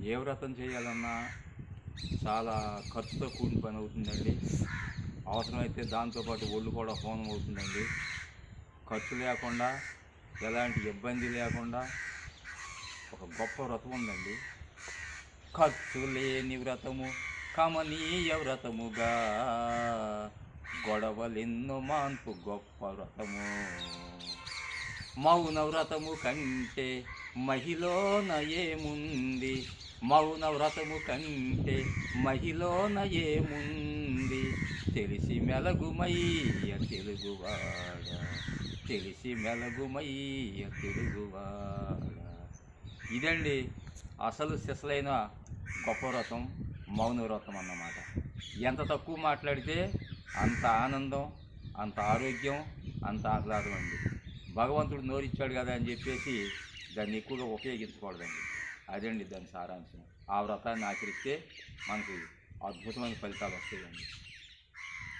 ఏ వ్రతం చేయాలన్నా చాలా ఖర్చుతో కూడిన పని అవుతుందండి. అవసరమైతే దాంతోపాటు ఒళ్ళు కూడా హోనం అవుతుందండి. ఖర్చు లేకుండా, ఎలాంటి ఇబ్బంది లేకుండా ఒక గొప్ప వ్రతం ఉందండి. ఖర్చు లేని వ్రతము కమనీయ వ్రతముగా, గొడవలెన్నో మాన్పు గొప్ప వ్రతము. మౌన వ్రతము కంటే మహిలోన ఏముంది, మౌన వ్రతము కంటే మహిలోన ఏముంది, తెలిసి మెలగుమయ్య తెలుగువాడ, తెలిసి మెలగుమయ్య తెలుగువాడ. ఇదండి అసలు సిసలైన గొప్ప వ్రతం, మౌన వ్రతం అన్నమాట. ఎంత తక్కువ మాట్లాడితే అంత ఆనందం, అంత ఆరోగ్యం, అంత ఆహ్లాదం అండి. భగవంతుడు నోరిచ్చాడు కదా అని చెప్పేసి దాన్ని ఎక్కువగా ఉపయోగించకూడదండి. అదండి దాని సారాంశం. ఆ వ్రతాన్ని ఆచరిస్తే మనకి అద్భుతమైన ఫలితాలు వస్తాయండి.